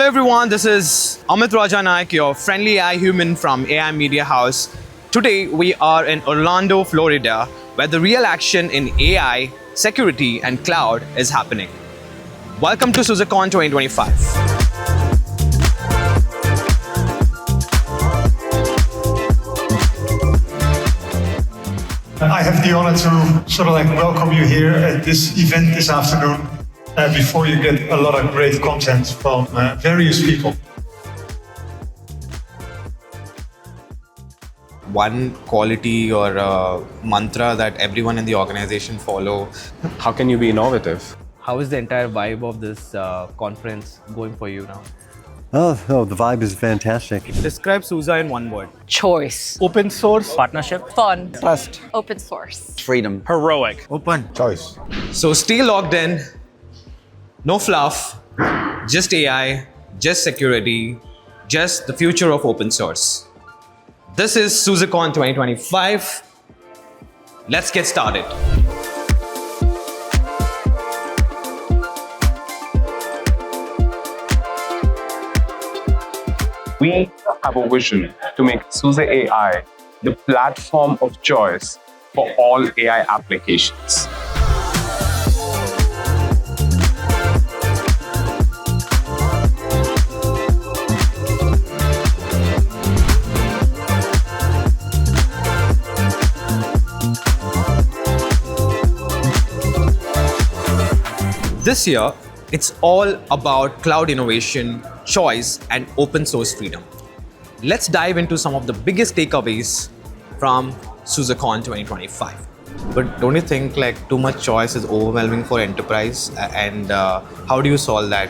Hello everyone, this is Amit Rajanaik, your friendly AI human from AI Media House. Today we are in Orlando, Florida, where the real action in AI, security and cloud is happening. Welcome to Susecon 2025. I have the honor to welcome you here at this event this afternoon before you get a lot of great content from various people. One quality or a mantra that everyone in the organization follow. How can you be innovative? How is the entire vibe of this conference going for you now? Oh, the vibe is fantastic. Describe SUSE in one word. Choice. Open source. Partnership. Fun. Trust. Open source. Freedom. Heroic. Open. Choice. So stay logged in. No fluff. Just AI. Just security. Just the future of open source. This is Susecon 2025. Let's get started. We have a vision to make SUSE AI the platform of choice for all AI applications. This year, it's all about cloud innovation, choice, and open source freedom. Let's dive into some of the biggest takeaways from Susecon 2025. But don't you think like too much choice is overwhelming for enterprise? And how do you solve that?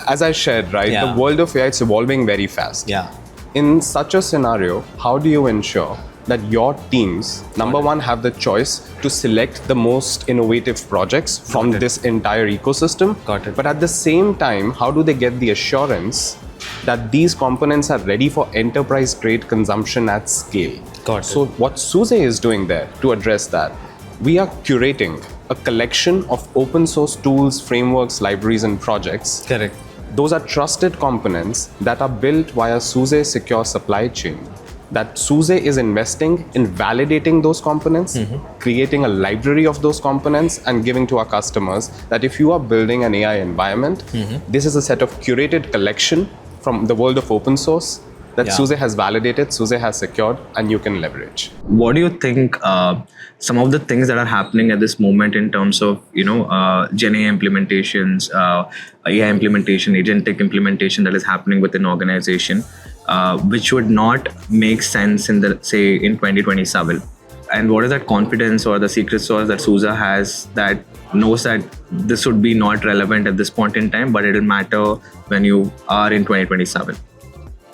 As I shared, right, Yeah. the world of AI is evolving very fast. Yeah. In such a scenario, how do you ensure that your teams, number one, have the choice to select the most innovative projects from this entire ecosystem? Got it. But at the same time, how do they get the assurance that these components are ready for enterprise-grade consumption at scale? Got it. So what SUSE is doing there to address that, we are curating a collection of open source tools, frameworks, libraries, and projects. Correct. Those are trusted components that are built via SUSE secure supply chain. That SUSE is investing in validating those components, creating a library of those components, and giving to our customers that if you are building an AI environment, this is a set of curated collection from the world of open source that Yeah. SUSE has validated, SUSE has secured, and you can leverage. What do you think some of the things that are happening at this moment in terms of Gen AI implementations, AI implementation, agentic implementation that is happening within organization, which would not make sense in the say in 2027? And what is that confidence or the secret sauce that SUSE has that knows that this would be not relevant at this point in time, but it'll matter when you are in 2027?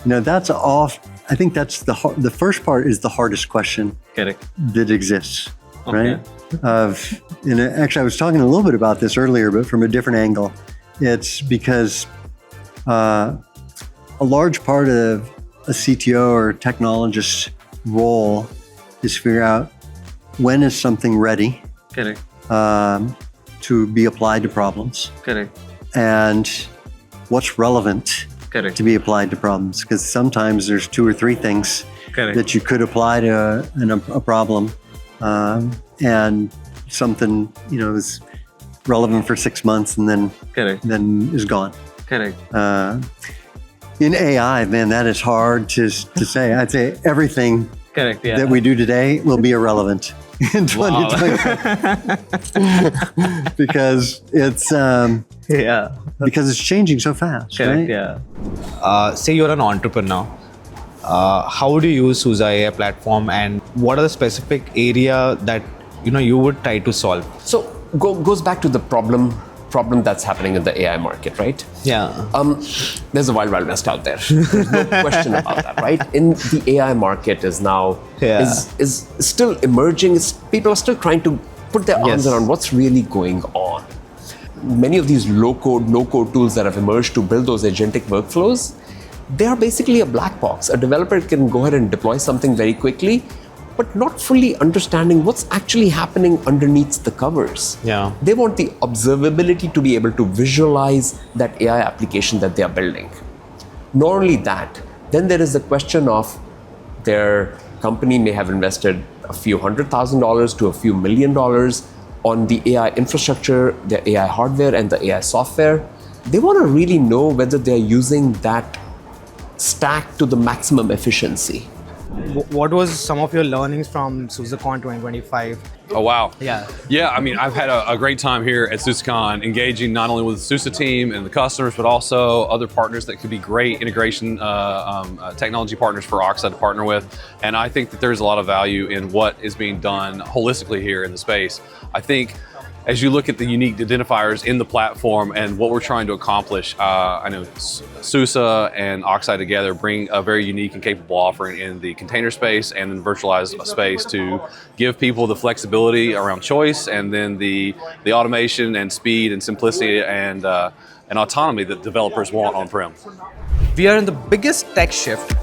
That's off. I think that's the first part is the hardest question Correct. that exists, Okay. right? Actually, I was talking a little bit about this earlier, but from a different angle. It's because a large part of a CTO or technologist role is figure out when is something ready Correct. to be applied to problems, Correct. and what's relevant Correct. to be applied to problems. Because sometimes there's two or three things Correct. that you could apply to a problem, and something is relevant for 6 months and Correct. then is gone. Correct. In AI, man, that is hard to say. I'd say everything Correct. Yeah. that we do today will be irrelevant in 2025 because it's Yeah. because it's changing so fast. Correct. Right? Yeah. Say you're an entrepreneur. How do you use SUSE AI platform, and what are the specific area that you would try to solve? So goes back to the problem that's happening in the AI market, right? Yeah. There's a wild west out there. There's no question about that, right? In the AI market is now Yeah. is still emerging. People are still trying to put their arms Yes. around what's really going on. Many of these low-code, no-code tools that have emerged to build those agentic workflows, they are basically a black box. A developer can go ahead and deploy something very quickly, but not fully understanding what's actually happening underneath the covers. Yeah. They want the observability to be able to visualize that AI application that they are building. Not only that, then there is the question of their company may have invested a few $100,000 to a few $1 million on the AI infrastructure, the AI hardware, and the AI software. They want to really know whether they're using that stack to the maximum efficiency. What was some of your learnings from Susecon 2025? Oh, wow. Yeah. Yeah, I mean, I've had a great time here at Susecon, engaging not only with the SUSE team and the customers, but also other partners that could be great integration technology partners for Oxide to partner with. And I think that there's a lot of value in what is being done holistically here in the space. I think as you look at the unique identifiers in the platform and what we're trying to accomplish, I know SUSE and Oxide together bring a very unique and capable offering in the container space and in virtualized space to give people the flexibility around choice, and then the automation and speed and simplicity and autonomy that developers want on-prem. We are in the biggest tech shift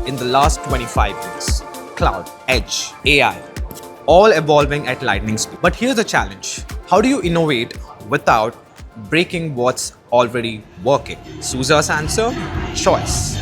in the last 25 years. Cloud, edge, AI, all evolving at lightning speed. But here's the challenge. How do you innovate without breaking what's already working? SUSE's answer? Choice.